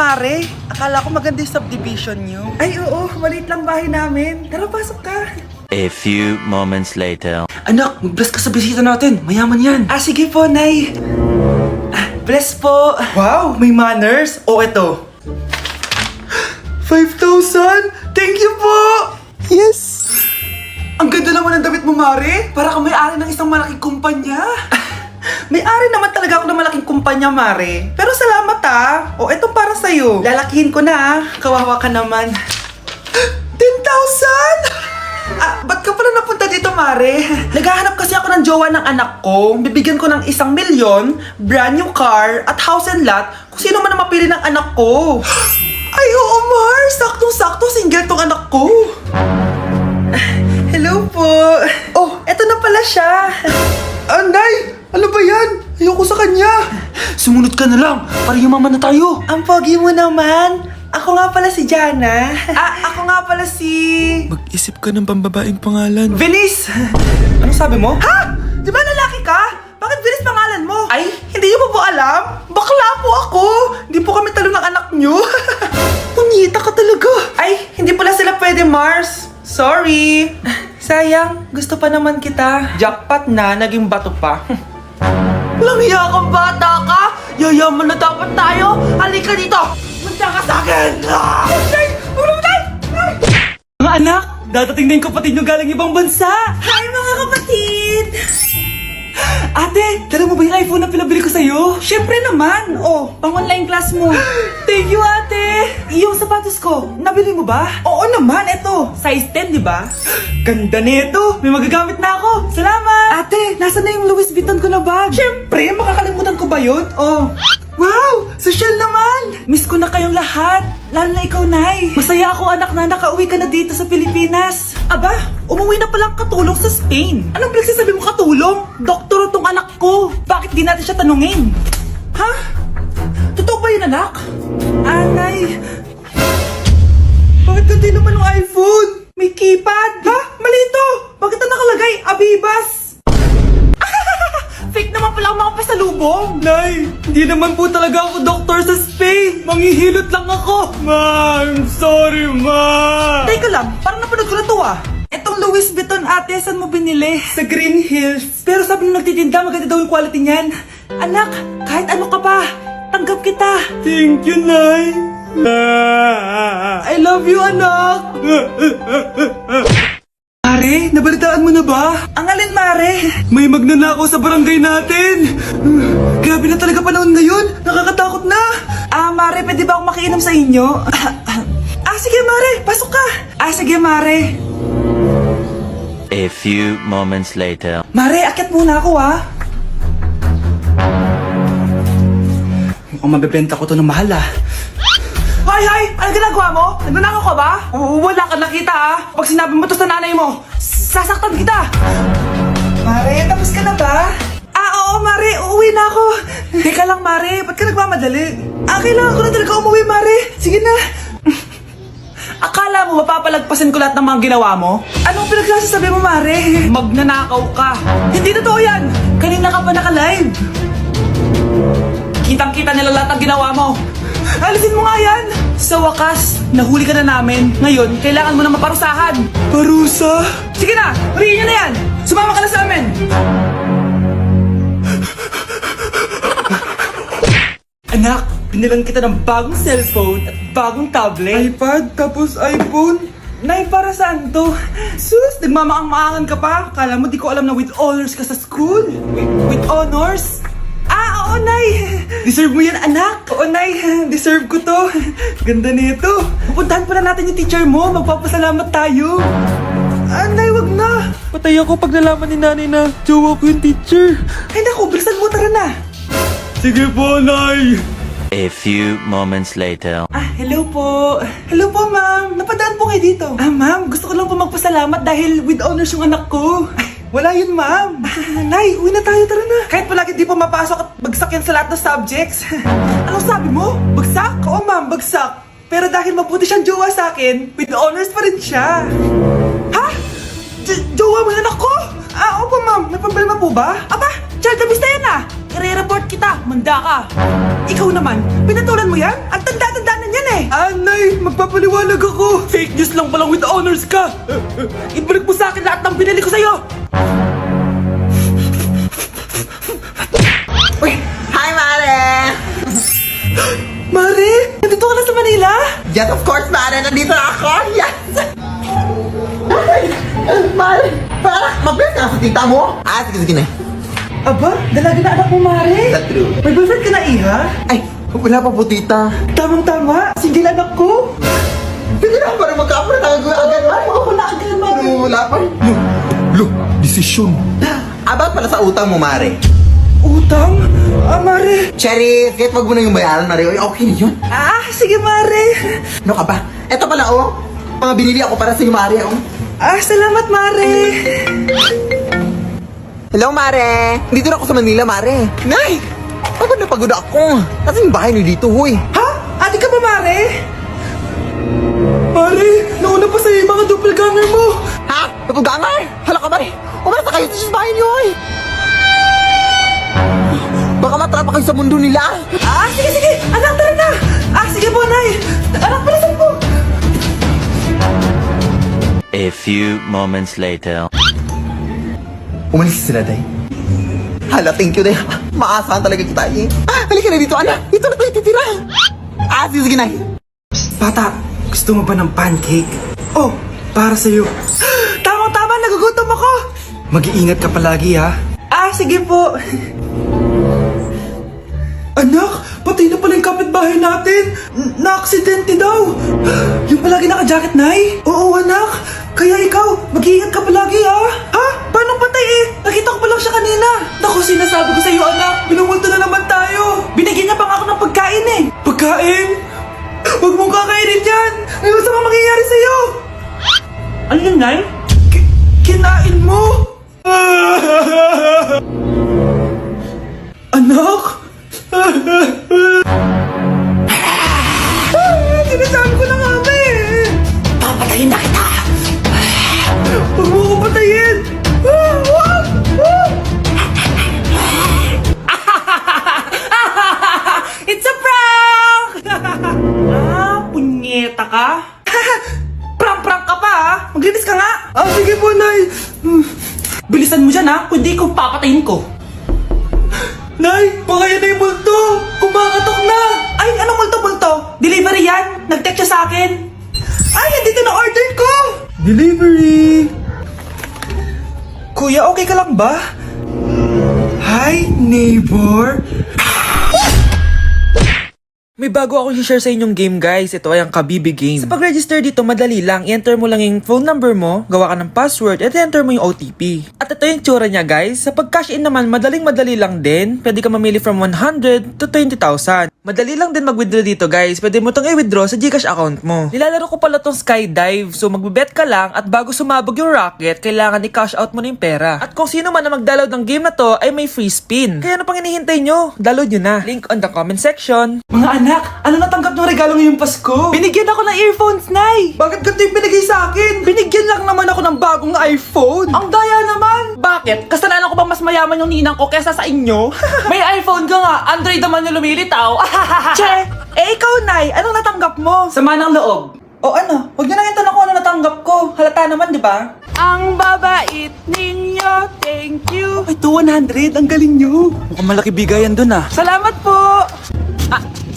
Mare. Akala ko maganda yung subdivision nyo. Ay, oo. Maliit lang bahay namin. Tara, pasok ka. A few moments later. Anak, mag-bless ka sa bisita natin. Mayaman yan. Sige po, Nay. Bless po. Wow, may manners. O, eto. 5,000? Thank you po! Yes! Ang ganda naman ng damit mo, Mare. Para kang may-ari ng isang malaking kumpanya. May-ari naman talaga ako ng malaking kumpanya, Mare. Pero salamat O, etong para sa'yo. Lalakihin ko na Kawawa ka naman. 10,000? Ba't ka pala napunta dito, Mare? Naghahanap kasi ako ng jowa ng anak ko. Bibigyan ko ng 1,000,000, brand new car, at house and lot kung sino man ang mapili ng anak ko. Ay, oo, Mar! Saktong-sakto, single tong anak ko. Hello po. Oh, eto na pala siya. Nay! Ano ba yan? Ayoko sa kanya. Sumunod ka na lang, para yumaman na tayo. Ang pogi mo naman. Ako nga pala si Jana. Ako nga pala si... Mag-isip ka ng pambabaeng pangalan. Venice! Anong sabi mo? Ha? Di ba lalaki ka? Bakit Venice pangalan mo? Ay, hindi niyo po alam? Bakla po ako! Hindi po kami talo ng anak niyo. Punyita ka talaga. Ay, hindi pala sila pwede, Mars. Sorry. Sayang, gusto pa naman kita. Jackpot na, naging bato pa. Walang hiya kang bata ka! Yayaman na dapat tayo! Halika dito! Munta ka sa akin! Mga anak, dadating na yung kapatid nyo galing ibang bansa! Hi mga kapatid! Ate, dala mo ba yung iPhone na pinabili ko sa'yo? Siyempre naman! Oh, pang-online class mo. Thank you, ate! Yung sapatos ko, nabili mo ba? Oo naman, eto. Size 10, di ba? Ganda nito! May magagamit na ako! Salamat! Ate, nasa na yung Louis Vuitton ko na bag? Siyempre, makakalimutan ko ba yun? Oh. Wow! Social naman! Miss ko na kayong lahat! Lalo na ikaw, Nay! Masaya ako, anak, na nakauwi ka na dito sa Pilipinas! Aba, umuwi na palang katulong sa Spain! Anong pinagsasabi mo katulong? Doktor tong anak ko! Bakit di natin siya tanungin? Ha? Totoo ba yun, anak? Nay! Bakit hindi naman ng iPhone? May keypad! Ha? Mali ito! Bakit na nakalagay? Abibas! Fake naman pala ang mga pasalubong! Nay, hindi naman po talaga ako doktor sa Spain! Manghihilot lang ako! Ma, I'm sorry, Ma! Teka lang, parang napanood ko na to Etong Louis Vuitton, ate, saan mo binili? Sa Green Hills. Pero sabi nung nagtitinda, maganda daw yung quality niyan. Anak, kahit ano ka pa, tanggap kita! Thank you, Nay! I love you, anak! Mare, nabalitaan mo na ba? Ang alin, Mare? May magnanakaw sa barangay natin! Grabe na talaga panahon ngayon! Nakakatakot na! Mare, pwede ba akong makiinom sa inyo? Sige, Mare! Pasok ka! Sige, Mare! A few moments later. Mare, akyat muna ako, Mukhang mabibenta ko to ng mahal, Hay! Anong ginagawa mo? Nagnanakaw ka ba? Wala ka nakita, Pag sinabi mo to sa nanay mo, sasaktan kita! Mare, tapos ka na ba? Oo, Mare. Uuwi na ako. Teka lang, Mare. Ba't ka nagmamadali? Kailangan ko na talaga umuwi, Mare. Sige na. Akala mo mapapalagpasin ko lahat ng mga ginawa mo? Anong pinagsasabi mo, Mare? Magnanakaw ka. Hindi totoo yan. Kanina ka pa naka-live. Kitang-kita nila lahat ng ginawa mo. Alisin mo nga yan! Sa wakas, nahuli ka na namin. Ngayon, kailangan mo na maparusahan. Parusa? Sige na! Huriin nyo na yan! Sumama ka na sa amin! Anak, binilang kita ng bagong cellphone at bagong tablet. iPad, tapos iPhone? Nay, para saan to? Sus, nagmamaang-maangan ka pa? Kala mo di ko alam na with honors ka sa school? With honors? Oo, Nay! Deserve mo yan, anak! Oo, Nay! Deserve ko to! Ganda nito! Pupuntahan pa na natin yung teacher mo! Magpapasalamat tayo! Nay, wag na! Patay ako pag nalaman ni nanay na jowa ko yung teacher. Ay, naku! Bilisan mo! Tara na! Sige po, Nay! A few moments later. Hello po! Hello po, ma'am! Napadaan po kayo dito. Ma'am, gusto ko lang po magpasalamat dahil with honors yung anak ko. Wala yun, ma'am. Nay, uwi na tayo, tara na. Kahit palagi di po mapasok at bagsak yan sa lahat ng subjects. Anong sabi mo? Bagsak? Oo, ma'am, bagsak. Pero dahil mabuti siyang jowa sa akin, with honors pa rin siya. Ha? Jowa mo yung anak ko? Opo, ma'am. May problema po ba? Aba, child abuse na yan I-re-report kita, manda ka. Ikaw naman, pinatulan mo yan? Ang tanda-tanda Nay, magpapaliwanag ako. Fake news lang palang with honors ka. Ibalik mo sa akin lahat ng binili ko sa'yo. Uy! Hi, Mare! Mare, nandito ka na sa Manila? Yes, of course, Mare! Nandito na ako! Yes! Mare! Para, mabilis ka na sa tita mo! Sige na. Aba, dalaga na anak mo, Mare. That's true. May boyfriend ka na, Iha? Ay, wala pa po, tita. Tamang-tama, single anak ko. Sige na, para magka-apura tayo agad, Mare. Ako na agad, Mare. Wala pa. Desisyon. About pala sa utang mo, Mare. Utang? Mare. Cherry, kahit wag mo na yung bayaran, Mare. Oy, okay na yun. Sige, Mare. Ano ka ba? Eto pala, mga binili ako para sa'yo, Mare, Salamat, Mare. Hello, Mare! Dito na ako sa Manila, Mare. Nay! Pagod na pagod ako. Kasi yung bahay niyo dito, huy. Ha? Ate ka ba, Mare? Mare, nauna pa sa'yo yung mga doppelganger mo. Ha? Napugangar? Hala ka, Mare! Umarasa kayo sa bahay niyo, huy! Baka matrapa kayo sa mundo nila. Sige. Anak, tara na. Sige po, Nay. Anak, palisan po. A few moments later. Umalis sila, Day. Hala, thank you, Day. Maasahan talaga kita, eh. Halika na dito, anak. Dito na tayo titira. Sige na. Bata, gusto mo ba ng pancake? Oh, para sa'yo. Tama, nagugutom ako. Mag-iingat ka palagi, ha? Sige po. Anak, patay na pala yung kapitbahay natin. Na-aksidente daw. Yung palagi naka-jacket, Nay? Oo, anak. Kaya ikaw, mag-iingat ka palagi, ha? Ha? Paano patay eh? Nakita ko pa lang siya kanina. Naku, sinasabi ko sa'yo, anak. Binumulto na naman tayo. Binigyan niya pa nga ako ng pagkain eh. Pagkain? Huwag mong kakainin yan. May masama mangyayari sa'yo. Ano yun, Nay? Kinain mo? Anak? Sinasabi ko na nga ba eh. Papatayin na kita. Huwag mo ko patayin. It's a prank! Punyeta ka? Prank ka pa ha? Maglinis ka nga. Sige po, Nay. Bilisan mo dyan ha, kundi ko papatayin ko. Nay, baka yan na yung multo! Kumakatok na! Ay, anong multo-multo? Delivery yan? Nag-text siya sa akin. Ay, nandito na order ko! Delivery! Kuya, okay ka lang ba? Hi, neighbor! May bago akong share sa inyong game, guys. Ito ay ang Kabibi game. Sa pag-register dito, madali lang. I-enter mo lang yung phone number mo, gawa ka ng password, at i-enter mo yung OTP. At ito yung tsura niya, guys. Sa pag-cash in naman, madaling-madali lang din. Pwede ka mamili from 100 to 20,000. Madali lang din mag-withdraw dito, guys. Pwede mo itong i-withdraw sa Gcash account mo. Nilalaro ko pala tong skydive. So, magbe-bet ka lang at bago sumabog yung rocket, kailangan i-cash out mo na yung pera. At kung sino man na mag-download ng game na to, ay may free spin. Kaya ano pang hinihintay nyo? Download nyo na. Link on the comment section. Mga anak, ano natanggap ng regalo ngayong Pasko? Binigyan ako ng earphones, Nay! Bakit ganito yung binigay sa akin? Binigyan lang naman ako ng bagong iPhone. Ang daya naman! Bakit? Kasalanan ko bang mas mayaman yung ninang ko kesa sa inyo? May iPhone ka nga, Android naman yung lumilitaw. Che! Ikaw, Nay, anong natanggap mo? Sama ng loob. O ano? Huwag niyo nang tanong kung ano natanggap ko. Halata naman, di ba? Ang babait ninyo, thank you. Ay, 200, ang galing nyo. Mukhang malaki bigayan dun ah. Salamat po!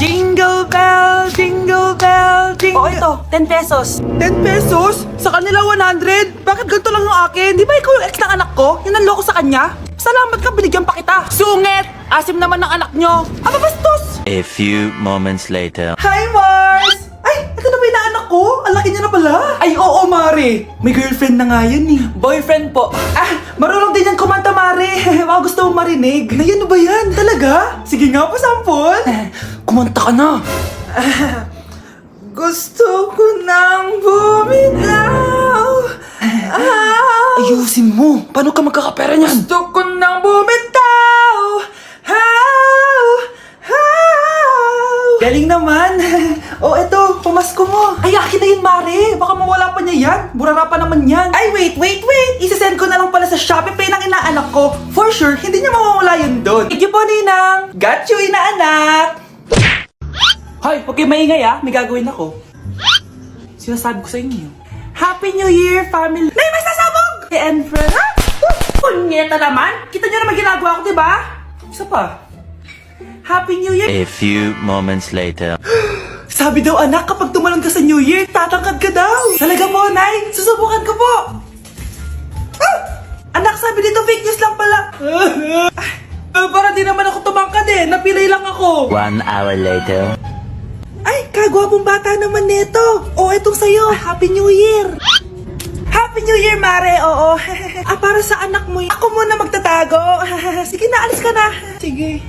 Jingle bell, jingle bell, jingle... ito, 10 pesos. 10 pesos? Sa kanila 100? Bakit ganito lang yung akin? Di ba ikaw yung ex ng anak ko? Yung nanloko sa kanya? Salamat ka, binigyan pa kita. Sungit! Asim naman ng anak nyo. Bastos! A few moments later. Hi, Mars! Ay, ito na ba yung anak ko? Ang laki niya na pala. Ay, oo, Mare. May girlfriend na nga yan eh. Boyfriend po. Marunong din yan kumanta, Mare. Baka gusto mo marinig. Na yan ba yan? Talaga? Sige nga po, sample. Kumanta ka na. Gusto ko nang bumitaw. Ayusin mo. Paano ka magkakapera niyan? Gusto ko nang bumitaw. Galing naman. Eto, pamasko mo. Ay, akin na yun, Mare. Baka mawala pa niya yan. Burara pa naman yan. Ay, wait. Isasend ko na lang pala sa Shopee Pay ng inaanak ko. For sure, hindi niya mawawala yun doon. Thank you po, Ninang. Got you, inaanak. Hoy, huwag kayo maingay ah. May gagawin ako. Sinasabi ko sa inyo. Happy New Year, family! Nay, may sasabog! And friends. Ha? Punyeta naman! Kita niyo naman ginagawa ko, diba? Isa pa. Happy New Year! A few moments later. Sabi daw anak, kapag tumalon ka sa New Year, tatangkad ka daw. Talaga po, Nay. Susubukan ko po. Ah! Anak, sabi dito fake news lang pala. Para di naman ako tumangkad eh. Napilay lang ako. 1 hour later. Ay, kagwapong bata naman nito. O, etong sa'yo. Happy New Year. Happy New Year, Mare. Oo. Para sa anak mo. Ako muna magtatago. Sige na, alis ka na. Sige.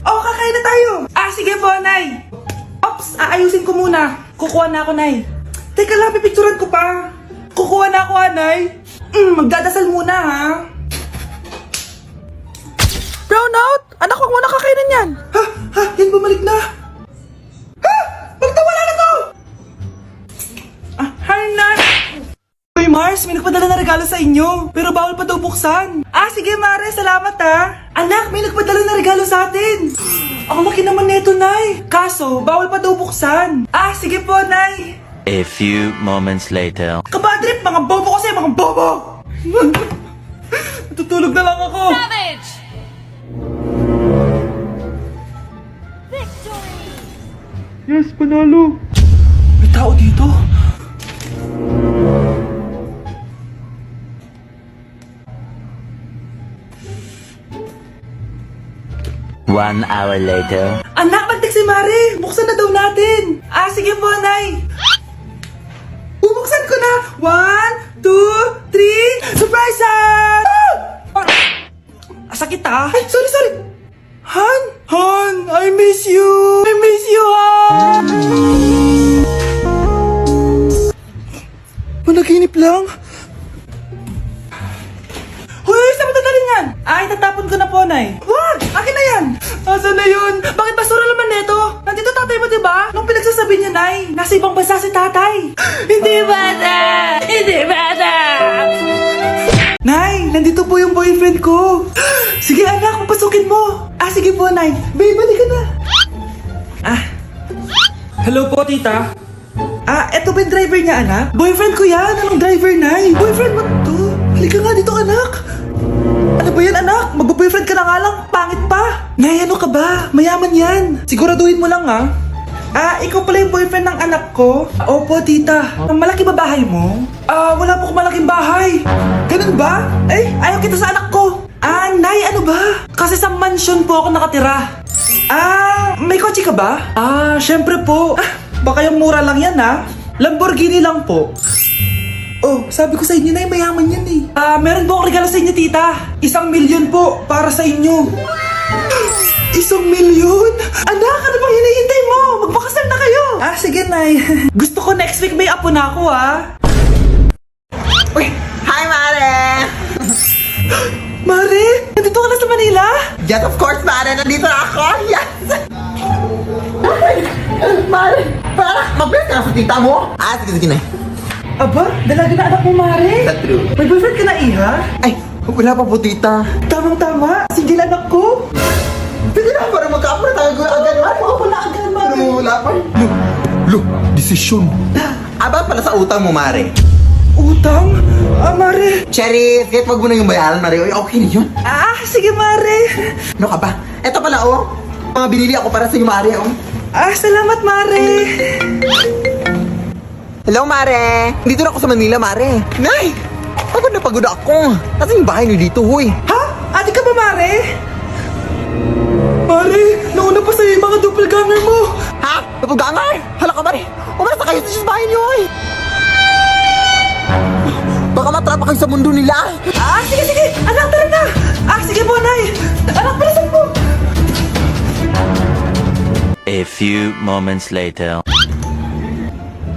Kakain na tayo. Sige po, Nay. Ops, aayusin ko muna. Kukuha na ako, Nay. Teka lang, pipicturan ko pa. Kukuha na ako, Nay. Magdadasal muna, ha? Brown out! Anak, huwag mo na kakainin yan! Yan bumalik na. Magtawala na to. Hi, Nay. Uy, Mars, may nagpadala na regalo sa inyo. Pero bawal pa daw buksan. Sige, Mare, salamat ha. Anak, may nagpadala na regalo sa atin. Ang laki naman neto, Nay. Kaso, bawal pa daw buksan. Sige po, Nay. A few moments later. Kabadrip, mga bobo kasi, mga bobo. Tutulog na lang ako. Savage! Yes, panalo! May tao dito. One hour later. Anak, magtik si Mare. Buksan na daw natin. Sige po, Nay. Bubuksan ko na. 1, 2, 3. Surprise! Sakit ah. Ay, sorry. Han, I miss you. I miss you, Han. Managinip lang. Hoy, saan mo dadalhin yan? Itatapon ko na po, Nay. Wag! Akin na yan! Asan na yun? Bakit basura naman neto? Nandito tatay mo, diba? Nung pinagsasabi niya, Nay, nasa ibang bansa si tatay. Hindi bata! Hindi bata! Nay, nandito po yung boyfriend ko. Sige, anak, papasukin mo. Sige po, Nay. Babe, balik ka na. Hello po, tita. Eto ba yung driver niya, anak? Boyfriend ko yan. Anong driver, Nay? Boyfriend mo to? Halika nga dito, anak. Ano ba yan, anak? Magbo-boyfriend ka na nga lang. Pangit pa. Nay, ano ka ba? Mayaman yan. Siguraduhin mo lang, ha? Ikaw pala yung boyfriend ng anak ko? Opo, tita. Ang malaki ba bahay mo? Wala po akong malaking bahay. Ganun ba? Ayaw kita sa anak ko. Nay, ano ba? Kasi sa mansion po ako nakatira. May kotse ka ba? Syempre po. Baka yung mura lang yan, ha? Lamborghini lang po. Sabi ko sa inyo, Nay, mayaman yan eh. Meron po akong regalo sa inyo, tita. 1,000,000 po para sa inyo. 1,000,000? Anak, ano bang hinihintay mo? Magpakasal na kayo. Sige, Nay. Gusto ko next week may apo na ako, ha? Uy! Hi, Mare! Mare, nandito ka na sa Manila? Yes, of course, Mare! Nandito na ako! Yes! Mare! Mag-bless ka na sa tita mo! Sige na. Aba, dalaga na anak mo, Mare. That's true. May boyfriend ka na, Iha? Ay, wala pa po, tita. Tamang-tama, single anak ko. Pwede na, parang magka-apura tayo agad, Mare. Ako na agad, Mare. Pero wala pa. Desisyon. Aba pala sa utang mo, Mare. Utang? Mare. Cherry, kahit wag mo na yung bayaran, Mare. Okay na yun. Sige, Mare. Ano ka ba? Eto pala, mga binili ako para sa'yo, Mare, Salamat, Mare. Hello, Mare. Dito na ako sa Manila, Mare. Nay! Pagod na pagod ako. Kasi yung bahay niyo dito, huy. Ha? Ate ka ba, Mare? Mare, nauna pa sa'yo yung mga doppelganger mo. Ha? Napugangar? Hala ka, Mare. Umalas na kayo sa bahay niyo, huy. Baka matrapa kayo sa mundo nila. Sige. Anak, tara na. Sige po, Nay. Anak, palasan mo. A few moments later.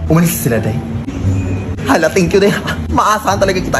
Umalis sila, Day. Hala, thank you, Day. Maasahan talaga kita.